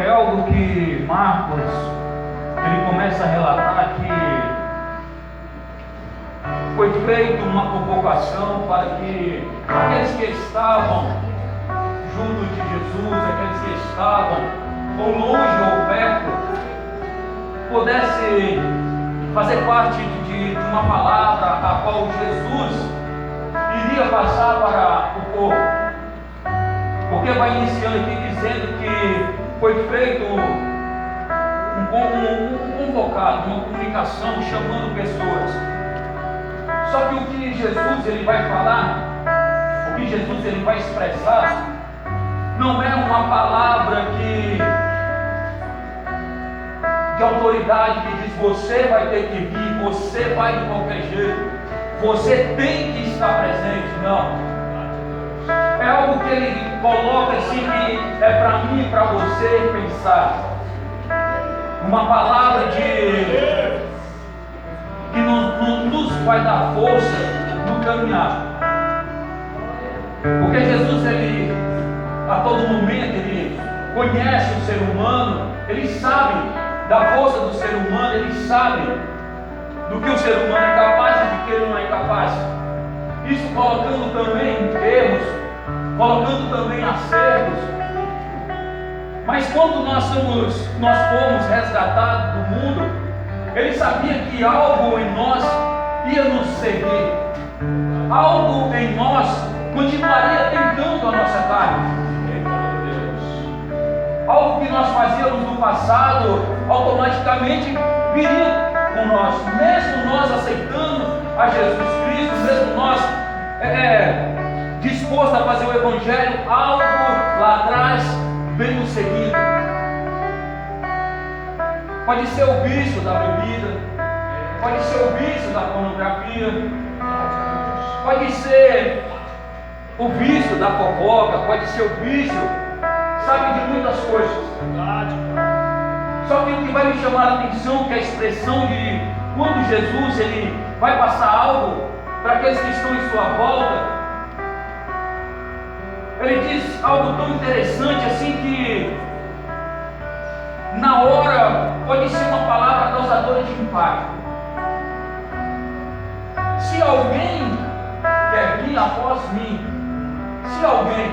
É algo que Marcos, ele começa a relatar que foi feita uma convocação para que aqueles que estavam junto de Jesus, aqueles que estavam ou longe ou perto, pudessem fazer parte de uma palavra a qual Jesus iria passar para o povo. Porque vai iniciando aqui dizendo que foi feito um convocado, uma comunicação chamando pessoas. Só que o que Jesus ele vai falar, o que Jesus ele vai expressar, não é uma palavra de autoridade que diz você vai ter que vir, você vai de qualquer jeito, você tem que estar presente. Não. É algo que ele coloca assim que é para mim e para você pensar. Uma palavra que nos vai dar força no caminhar. Porque Jesus, ele, a todo momento, ele conhece o ser humano, ele sabe da força do ser humano, ele sabe do que o ser humano é capaz e do que ele não é capaz. Isso colocando também erros, colocando também acertos. Mas quando nós fomos resgatados do mundo, ele sabia que algo em nós ia nos seguir, algo em nós continuaria tentando a nossa carne. Algo que nós fazíamos no passado automaticamente viria com nós, mesmo nós aceitando a Jesus Cristo, mesmo nós disposto a fazer o Evangelho, algo lá atrás vem nos seguindo. Pode ser o vício da bebida, pode ser o vício da pornografia, pode ser o vício da fofoca, pode ser o vício, sabe, de muitas coisas. Só que o que vai me chamar a atenção é a expressão de quando Jesus ele vai passar algo para aqueles que estão em sua volta. Ele diz algo tão interessante assim que na hora pode ser uma palavra causadora de impacto. Se alguém quer vir após mim, se alguém,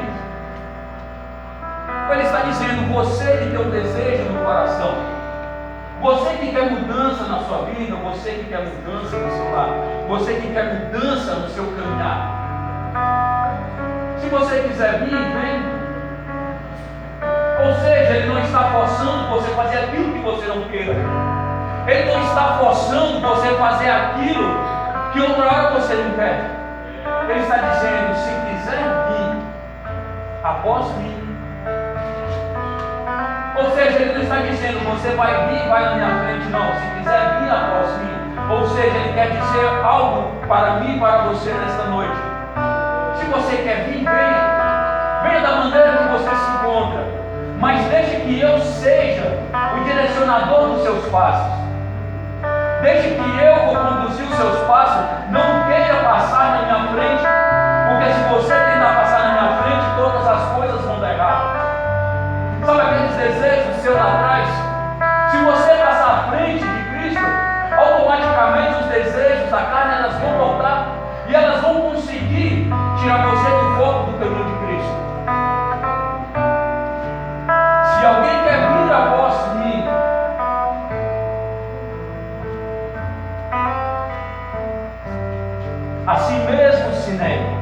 ele está dizendo, você que tem um desejo no coração, você que quer mudança na sua vida, você que quer mudança no seu lar, você que quer mudança no seu caminhar. Se você quiser vir, vem. Ou seja, ele não está forçando você a fazer aquilo que você não queira. Ele não está forçando você a fazer aquilo que outra hora você não quer. Ele está dizendo, se quiser vir após mim. Ou seja, ele não está dizendo, você vai vir, vai na minha frente, não. Se quiser vir após mim. Ou seja, ele quer dizer algo para mim e para você nesta noite. Se você quer vir, venha. Venha da maneira que você se encontra. Mas deixe que eu seja o direcionador dos seus passos. Deixe que eu vou conduzir os seus passos. Não queira passar na minha frente, porque se você tentar passar na minha frente, todas as coisas vão dar errado. Sabe aqueles desejos seus lá atrás? Se você passar à frente de Cristo, automaticamente os desejos da carne elas vão voltar e elas vão conseguir tirar você do foco do caminho de Cristo. Se alguém quer vir após mim, assim mesmo se negue.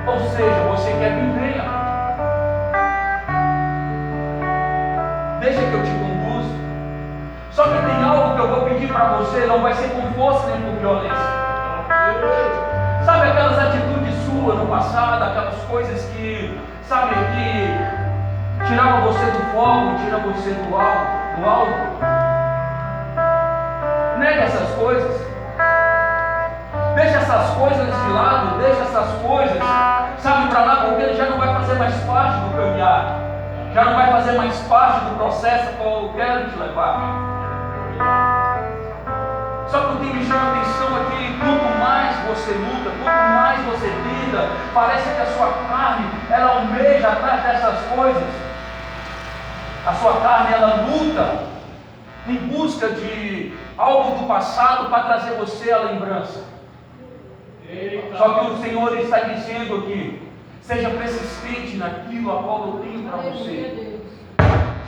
Ou seja, você quer vir, venha. Deixa que eu te conduza. Só que tem algo que eu vou pedir para você, não vai ser com força nem com violência. Sabe aquelas atitudes suas no passado, aquelas coisas que, sabe, que tiravam você do foco, tiravam você do alvo? Nega essas coisas. Deixa essas coisas de lado, deixa essas coisas, sabe, para lá, porque ele já não vai fazer mais parte do caminhar. Já não vai fazer mais parte do processo que eu quero te levar. Só que o que me chama a atenção aqui, quanto mais você luta, quanto mais você lida, parece que a sua carne, ela almeja atrás dessas coisas. A sua carne, ela luta em busca de algo do passado para trazer você à lembrança. Só que o Senhor está dizendo aqui: seja persistente naquilo a qual eu tenho para você.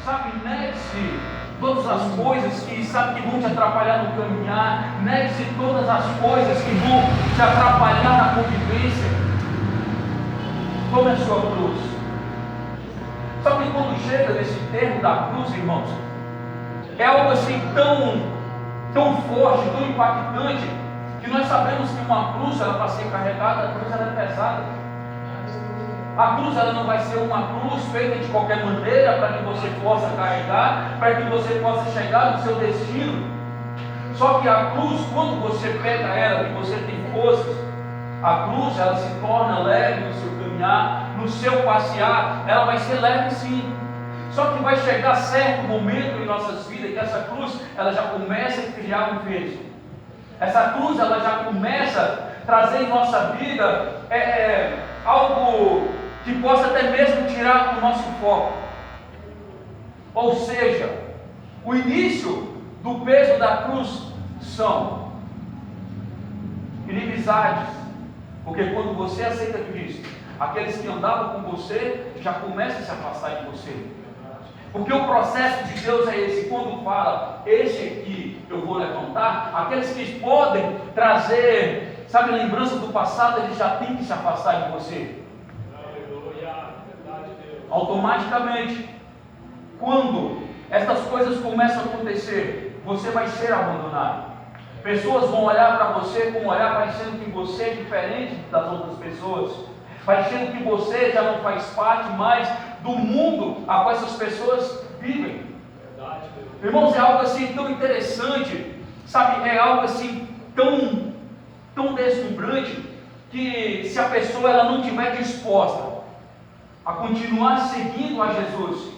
Sabe, negue-se todas as coisas que sabe que vão te atrapalhar no caminhar. Negue-se todas as coisas que vão te atrapalhar na convivência. Tome a sua cruz. Só que quando chega nesse termo da cruz, irmãos, é algo assim tão forte, tão impactante, que nós sabemos que uma cruz, ela para ser carregada, a cruz ela é pesada. A cruz, ela não vai ser uma cruz feita de qualquer maneira para que você possa carregar, para que você possa chegar no seu destino. Só que a cruz, quando você pega ela e você tem forças, a cruz, ela se torna leve no seu caminhar, no seu passear, ela vai ser leve sim. Só que vai chegar certo momento em nossas vidas que essa cruz, ela já começa a criar um peso. Essa cruz, ela já começa a trazer em nossa vida algo que possa até mesmo tirar o nosso foco. Ou seja, o início do peso da cruz são inimizades. Porque quando você aceita Cristo, aqueles que andavam com você já começam a se afastar de você. Porque o processo de Deus é esse: quando fala, esse aqui eu vou levantar, aqueles que podem trazer, sabe, lembrança do passado, eles já têm que se afastar de você. Automaticamente, quando essas coisas começam a acontecer, você vai ser abandonado. Pessoas vão olhar para você com um olhar parecendo que você é diferente das outras pessoas, parecendo que você já não faz parte mais do mundo a qual essas pessoas vivem. Irmãos, é algo assim tão interessante, sabe, é algo assim tão deslumbrante, que se a pessoa ela não estiver disposta a continuar seguindo a Jesus,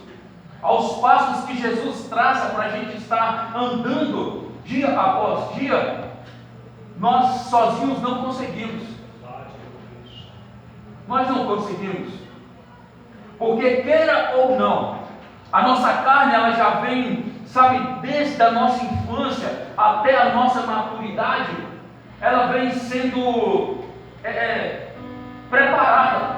aos passos que Jesus traça para a gente estar andando dia após dia, nós sozinhos não conseguimos. Nós não conseguimos. Porque queira ou não, a nossa carne ela já vem, sabe, desde a nossa infância até a nossa maturidade, ela vem sendo preparada.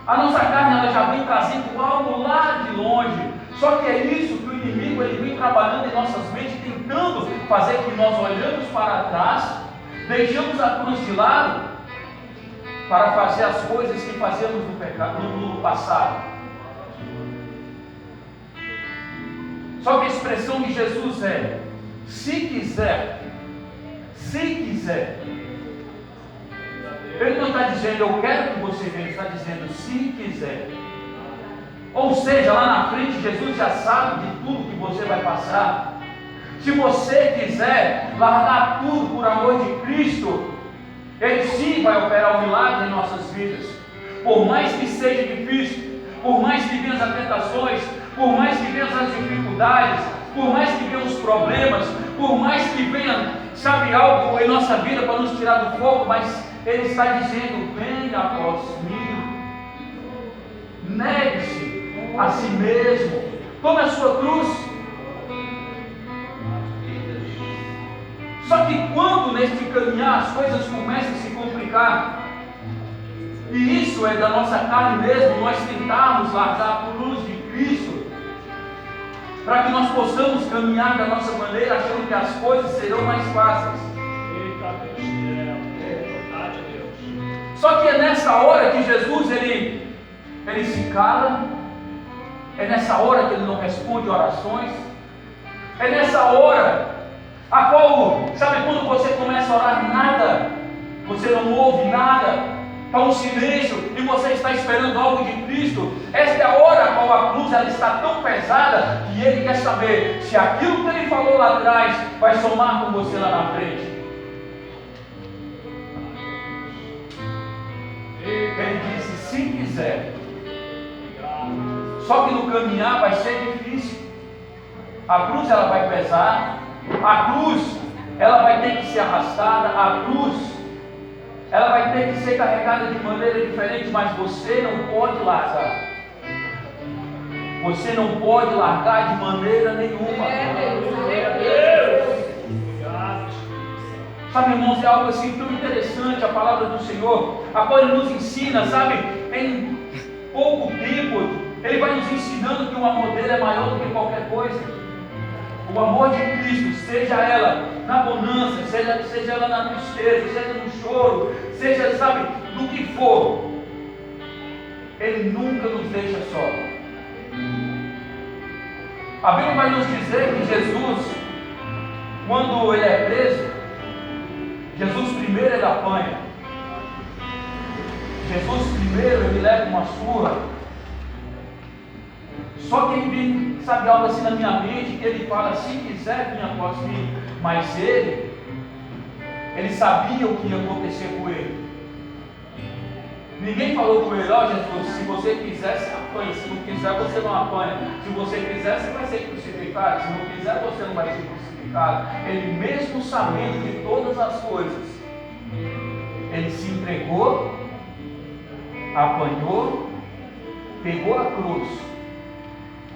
A nossa carne ela já vem trazendo algo lá de longe. Só que é isso que o inimigo ele vem trabalhando em nossas mentes, tentando fazer que nós olhamos para trás, deixamos a cruz de lado, para fazer as coisas que fazemos no passado. Só que a expressão de Jesus é: se quiser. Ele não está dizendo eu quero que você venha, ele está dizendo se quiser. Ou seja, lá na frente Jesus já sabe de tudo que você vai passar. Se você quiser largar tudo por amor de Cristo, Ele sim vai operar um milagre em nossas vidas. Por mais que seja difícil, por mais que venham as tentações, por mais que venham as dificuldades, por mais que venham os problemas, por mais que venha, sabe, algo em nossa vida para nos tirar do foco, mas Ele está dizendo: venha após mim, negue-se a si mesmo, tome a sua cruz. Só que quando neste caminhar as coisas começam a se complicar, e isso é da nossa carne mesmo, nós tentarmos largar a cruz de Cristo, para que nós possamos caminhar da nossa maneira, achando que as coisas serão mais fáceis. Só que é nessa hora que Jesus ele se cala, é nessa hora que Ele não responde orações, é nessa hora a qual, sabe, quando você começa a orar, nada, você não ouve nada, está um silêncio e você está esperando algo de Cristo. Esta é a hora a qual a cruz ela está tão pesada que Ele quer saber se aquilo que Ele falou lá atrás vai somar com você lá na frente. Ele disse: se quiser. Só que no caminhar vai ser difícil. A cruz ela vai pesar, a cruz ela vai ter que ser arrastada, a cruz ela vai ter que ser carregada de maneira diferente, mas você não pode largar. Você não pode largar de maneira nenhuma. Sabe, irmãos, é algo assim tão interessante a palavra do Senhor, a qual Ele nos ensina, sabe, em pouco tempo, Ele vai nos ensinando que o amor dele é maior do que qualquer coisa. O amor de Cristo, seja ela na bonança, seja ela na tristeza, seja no choro, seja, sabe, do que for, Ele nunca nos deixa só. A Bíblia vai nos dizer que Jesus, quando Ele é preso, Jesus primeiro Ele apanha. Jesus primeiro Ele leva uma surra. Só que ele vem, sabe, algo assim na minha mente, que Ele fala, se quiser vir após mim. Mas Ele sabia o que ia acontecer com Ele. Ninguém falou com Ele, ó Jesus, se você quiser, você apanha. Se não quiser, você não apanha. Se você quiser, você vai ser crucificado. Se não quiser, você não vai ser crucificado. Ele mesmo sabendo de todas as coisas, Ele se entregou, apanhou, pegou a cruz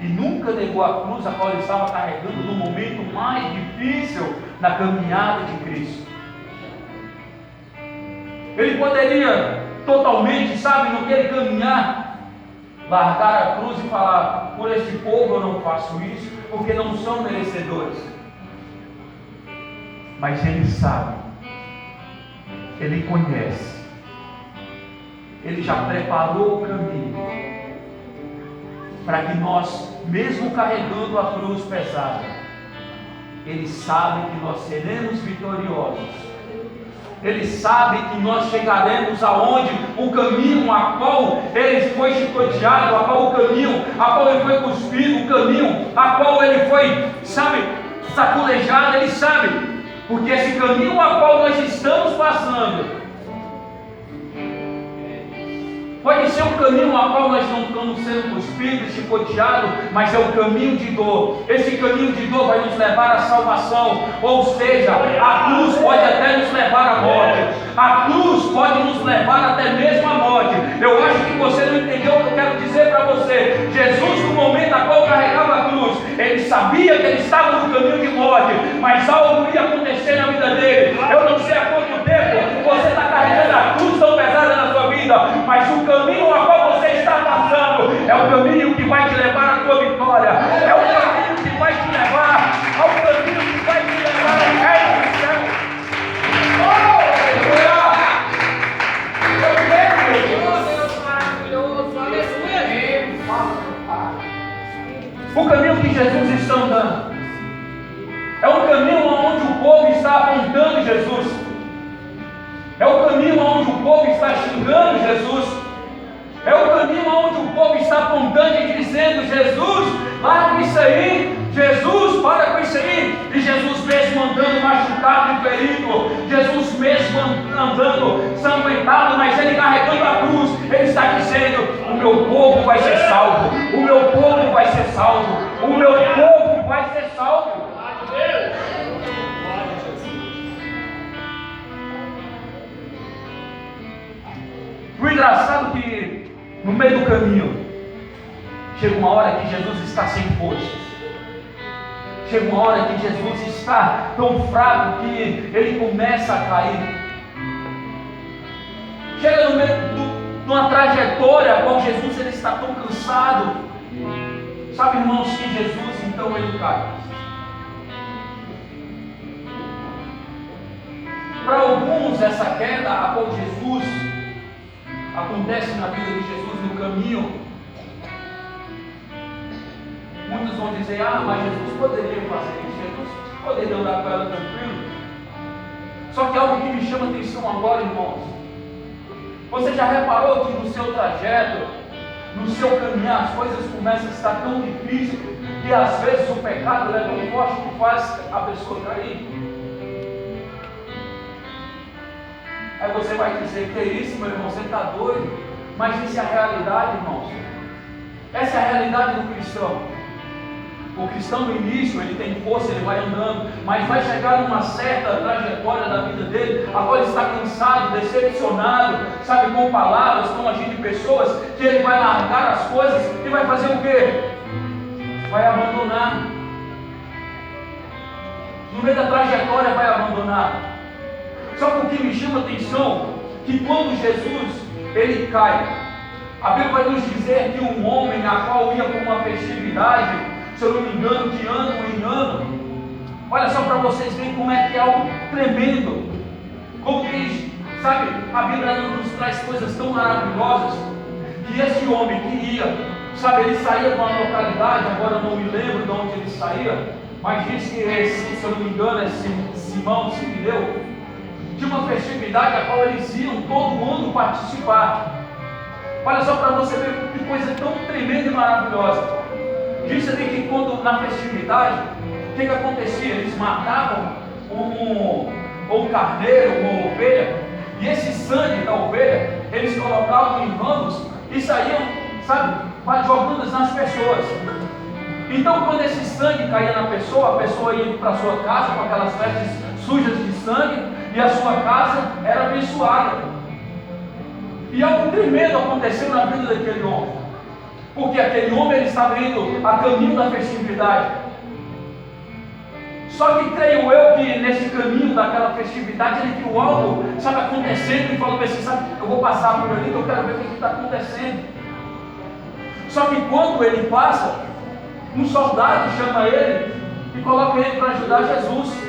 e nunca negou a cruz a qual Ele estava carregando no momento mais difícil na caminhada de Cristo. Ele poderia totalmente, sabe, no que Ele caminhar, largar a cruz e falar, por este povo eu não faço isso, porque não são merecedores. Mas Ele sabe, Ele conhece, Ele já preparou o caminho para que nós, mesmo carregando a cruz pesada, Ele sabe que nós seremos vitoriosos. Ele sabe que nós chegaremos aonde o caminho a qual Ele foi chicoteado, a qual o caminho a qual Ele foi cuspido, o caminho a qual Ele foi, sabe, saculejado. Ele sabe, porque esse caminho a qual nós estamos passando pode ser um caminho a qual nós não estamos sendo cuspidos, chicoteados, mas é um caminho de dor. Esse caminho de dor vai nos levar à salvação, ou seja, a cruz pode até nos levar à morte. A cruz pode nos levar até mesmo à morte. Eu acho que você não entendeu o que eu quero dizer para você. Jesus, no momento a qual carregava a cruz, Ele sabia que Ele estava no caminho de morte, mas algo ia acontecer na vida dele. Eu não sei há quanto tempo você está carregando a cruz tão pesada na sua vida, mas o caminho a qual você está passando é o caminho que vai te levar à tua vitória, é o caminho que vai te levar ao caminho que vai te levar ao reino do céu. O caminho que Jesus está andando é um caminho onde o povo está apontando Jesus, é o caminho onde o povo está xingando Jesus, é o caminho onde o povo está apontando e dizendo, Jesus, larga isso aí, Jesus, para com isso aí. E Jesus mesmo andando machucado e ferido, Jesus mesmo andando sanguentado, mas Ele carregando a cruz, Ele está dizendo, o meu povo vai ser salvo, o meu povo vai ser salvo, o meu povo vai ser salvo. O engraçado é que no meio do caminho chega uma hora que Jesus está sem forças. Chega uma hora que Jesus está tão fraco que Ele começa a cair. Chega no meio de uma trajetória a qual Jesus ele está tão cansado. Sabe, irmãos, que Jesus então Ele cai. Para alguns essa queda a qual Jesus acontece na vida de Jesus no caminho, muitos vão dizer, mas Jesus poderia fazer isso, Jesus poderia andar com ela tranquilo. Só que algo que me chama a atenção agora, irmãos, você já reparou que no seu trajeto, no seu caminhar, as coisas começam a estar tão difíceis, que às vezes o pecado é tão forte que faz a pessoa cair? Aí você vai dizer, que é isso, meu irmão, você está doido? Mas isso é a realidade, irmãos. Essa é a realidade do cristão. O cristão no início, ele tem força, ele vai andando, mas vai chegar numa certa trajetória da vida dele, a qual ele está cansado, decepcionado, sabe, com palavras, com agir de pessoas, que ele vai largar as coisas e vai fazer o quê? vai abandonar. No meio da trajetória vai abandonar. Só que o que me chama a atenção, que quando Jesus, ele cai, a Bíblia vai nos dizer que um homem a qual ia para uma festividade, se eu não me engano, de ano em ano, olha só para vocês verem como é que é algo tremendo, como que, sabe, a Bíblia nos traz coisas tão maravilhosas, que esse homem que ia, sabe, ele saía de uma localidade, agora eu não me lembro de onde ele saía, mas diz que esse, se eu não me engano, é Simão, Sirineu, de uma festividade a qual eles iam todo mundo participar. Olha só para você ver que coisa tão tremenda e maravilhosa. Diz ali que quando na festividade, o que acontecia? Eles matavam um carneiro, uma ovelha, e esse sangue da ovelha, eles colocavam em ramos e saíam, sabe, jogando nas pessoas. Então, quando esse sangue caía na pessoa, a pessoa ia para sua casa com aquelas vestes sujas de sangue, e a sua casa era abençoada. E algo tremendo aconteceu na vida daquele homem, porque aquele homem ele estava indo a caminho da festividade. Só que creio eu que nesse caminho daquela festividade ele viu algo, sabe, acontecendo e falou assim, sabe, eu vou passar por ali que eu quero ver o que está acontecendo. Só que quando ele passa, um soldado chama ele e coloca ele para ajudar Jesus.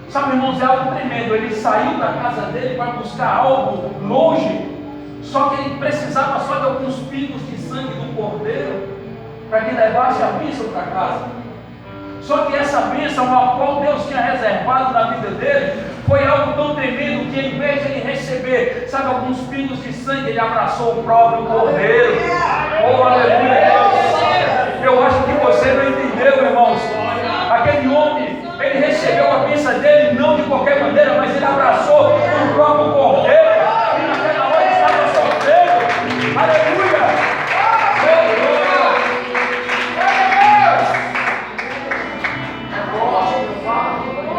Sabe, irmãos, é algo tremendo. Ele saiu da casa dele para buscar algo longe, só que ele precisava só de alguns pingos de sangue do cordeiro para que levasse a bênção para casa. Só que essa bênção a qual Deus tinha reservado na vida dele foi algo tão tremendo que em vez de ele receber, sabe, alguns pingos de sangue, ele abraçou o próprio cordeiro. Oh, aleluia, Deus! Eu acho que você não entendeu, irmãos. Aquele homem, ele recebeu a bênção dele não de qualquer maneira, mas ele abraçou o próprio cordeiro e naquela hora estava sofrendo. Aleluia!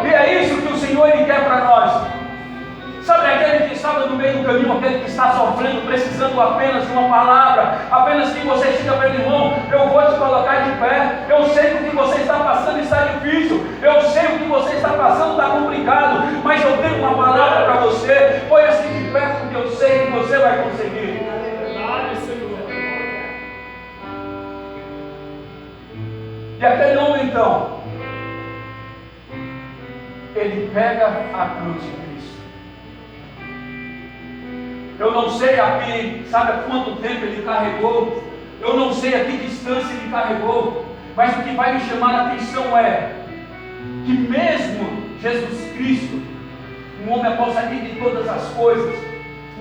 E é isso que o Senhor ele quer para nós. Sabe, aquele que estava no meio do caminho, aquele que está sofrendo, precisando apenas de uma palavra, apenas que você diga para ele, irmão, eu vou te colocar de pé, eu sei que o que você está passando está difícil, eu sei o que você está passando está complicado, mas eu tenho uma palavra para você, põe-se de pé porque eu sei que você vai conseguir. E aquele homem então, ele pega a cruz de Cristo. Eu não sei aqui, sabe há quanto tempo ele carregou, eu não sei a que distância ele carregou, mas o que vai me chamar a atenção é que mesmo Jesus Cristo, um homem após sair de todas as coisas,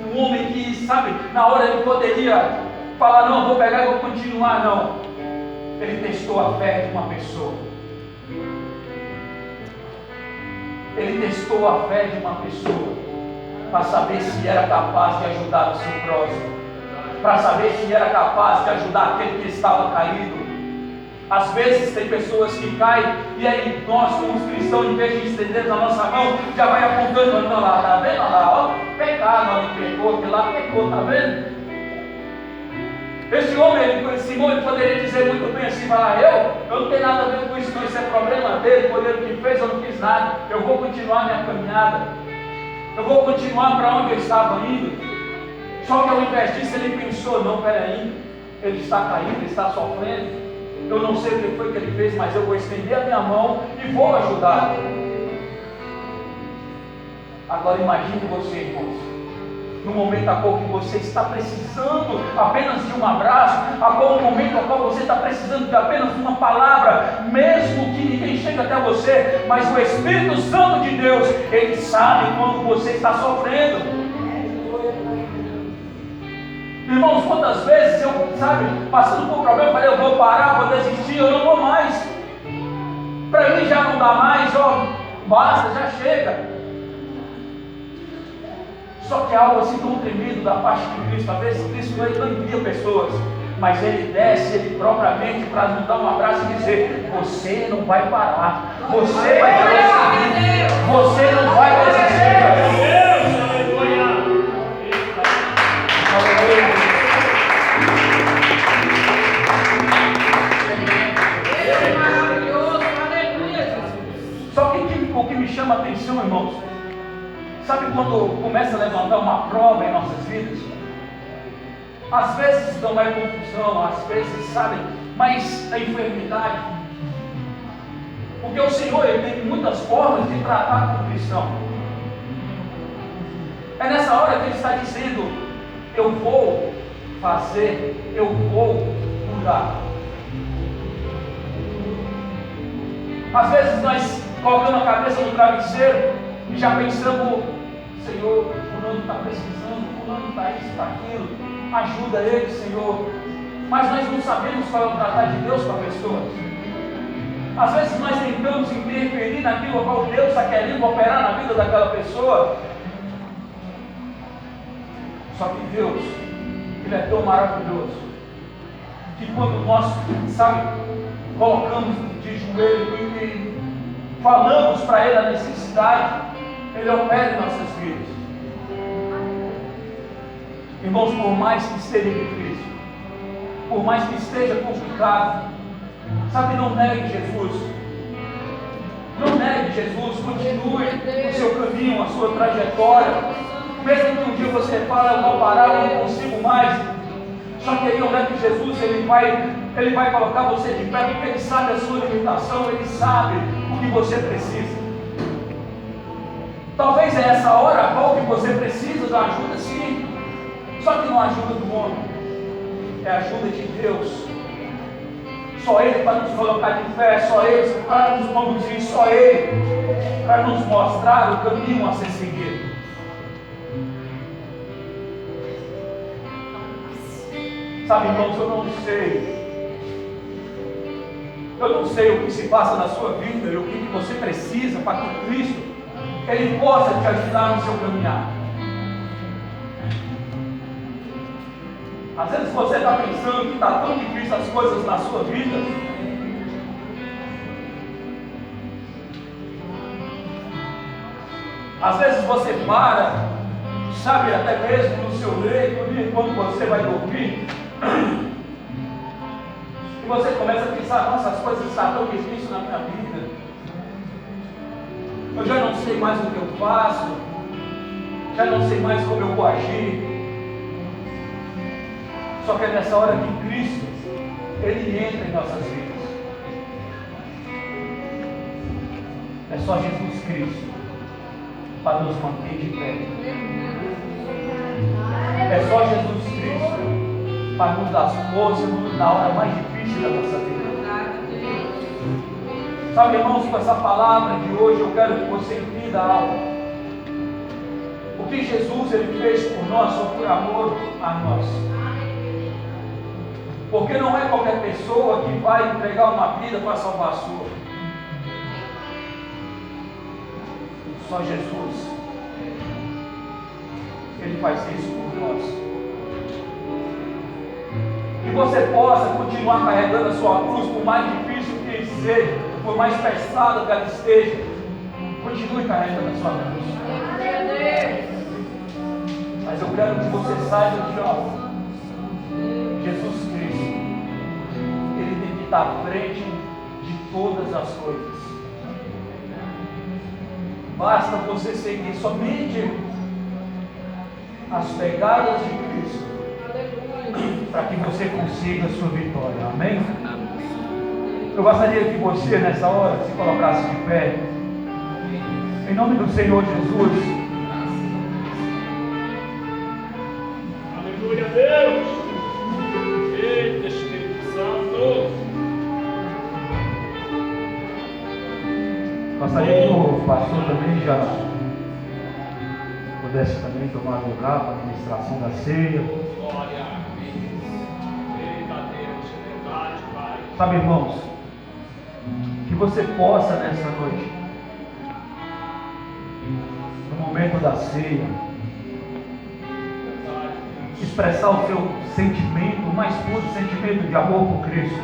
um homem que, sabe, na hora ele poderia falar, não, vou pegar e vou continuar, não. Ele testou a fé de uma pessoa. Ele testou a fé de uma pessoa para saber se era capaz de ajudar o seu próximo, para saber se era capaz de ajudar aquele que estava caído. Às vezes tem pessoas que caem e aí nós como cristãos, em vez de estender a nossa mão, já vai apontando, não, lá, tá vendo? Olha lá, ó, pecado, ali pecou, que lá pecou, tá vendo? Esse homem, Simão, ele poderia dizer muito bem assim, falar, eu não tenho nada a ver com isso, não, isso é problema dele, foi ele que fez, eu não fiz nada, eu vou continuar minha caminhada, eu vou continuar para onde eu estava indo. Só que ao invés disso ele pensou, não, peraí, ele está caído, ele está sofrendo, eu não sei o que foi que ele fez, mas eu vou estender a minha mão e vou ajudar. Agora imagine você, irmãos, no momento a qual que você está precisando apenas de um abraço, a qual momento a qual você está precisando de apenas uma palavra, mesmo que ninguém chegue até você, mas o Espírito Santo de Deus, ele sabe quando você está sofrendo. Irmãos, quantas vezes eu, sabe, passando por um problema, eu falei, eu vou parar, vou desistir, eu não vou mais, para mim já não dá mais, ó, basta, já chega. Só que é algo assim tão tremendo da parte de Cristo. Às vezes Cristo ele não envia pessoas, mas ele desce ele propriamente para nos dar um abraço e dizer, você não vai parar, você vai prosseguir, você não vai desistir. Aleluia. Sabe quando começa a levantar uma prova em nossas vidas? Às vezes não é confusão, às vezes, sabe, mas a enfermidade. Porque o Senhor, Ele tem muitas formas de tratar com o cristão. É nessa hora que Ele está dizendo: eu vou fazer, eu vou curar. Às vezes nós colocamos a cabeça no travesseiro e já pensamos: Senhor, fulano está precisando, fulano está isso, está aquilo, ajuda ele, Senhor. Mas nós não sabemos qual é o tratar de Deus com a pessoa. Às vezes nós tentamos interferir naquilo qual Deus está querendo operar na vida daquela pessoa. Só que Deus, Ele é tão maravilhoso, que quando nós, sabe, colocamos de joelho e falamos para Ele a necessidade, Ele opera em nossas vidas. Irmãos, por mais que esteja difícil, por mais que esteja complicado, sabe, não negue Jesus. Não negue Jesus, continue o seu caminho, a sua trajetória. Mesmo que um dia você fale: eu vou parar, eu não consigo mais. Só que aí eu lembro que Jesus, Ele vai colocar você de pé, porque Ele sabe a sua limitação, Ele sabe o que você precisa. Talvez é essa hora a qual que você precisa da ajuda, sim. Só que não é ajuda do homem, é a ajuda de Deus. Só Ele para nos colocar de pé, só Ele para nos conduzir, só Ele para nos mostrar o caminho a ser seguido. Sabe, irmãos, eu não sei o que se passa na sua vida e o que você precisa para que Cristo, Ele possa te ajudar no seu caminhar. Às vezes você está pensando que está tão difícil as coisas na sua vida. Às vezes você para, sabe, até mesmo no seu leito, quando você vai dormir, e você começa a pensar: nossa, as coisas estão tão difíceis na minha vida. Eu já não sei mais o que eu faço, já não sei mais como eu vou agir. Só que é nessa hora que Cristo, Ele entra em nossas vidas. É só Jesus Cristo para nos manter de pé. É só Jesus Cristo para nos dar força na hora mais difícil da nossa vida. Sabe, irmãos, com essa palavra de hoje eu quero que você entenda algo. O que Jesus, Ele fez por nós foi por amor a nós. Porque não é qualquer pessoa que vai entregar uma vida para salvar a sua. Só Jesus. Ele faz isso por nós. Que você possa continuar carregando a sua cruz, por mais difícil que seja, por mais pesada que ela esteja. Continue carregando a sua cruz. Mas eu quero que você saiba que, ó, Jesus Cristo, Ele tem que estar à frente de todas as coisas. Basta você seguir somente as pegadas de Cristo para que você consiga a sua vitória. Amém? Eu gostaria que você nessa hora se colocasse de pé. Em nome do Senhor Jesus. Aleluia a Deus. Eita, Espírito Santo. Gostaria que o pastor também já pudesse também tomar lugar para a administração da ceia. Glória. Eita Deus, é verdade, Pai. Sabe, irmãos, que você possa nessa noite, no momento da ceia, expressar o seu sentimento, o mais puro sentimento de amor por Cristo.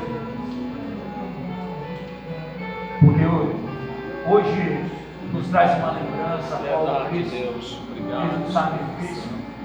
Porque hoje nos traz uma lembrança ao Cristo, fez um sacrifício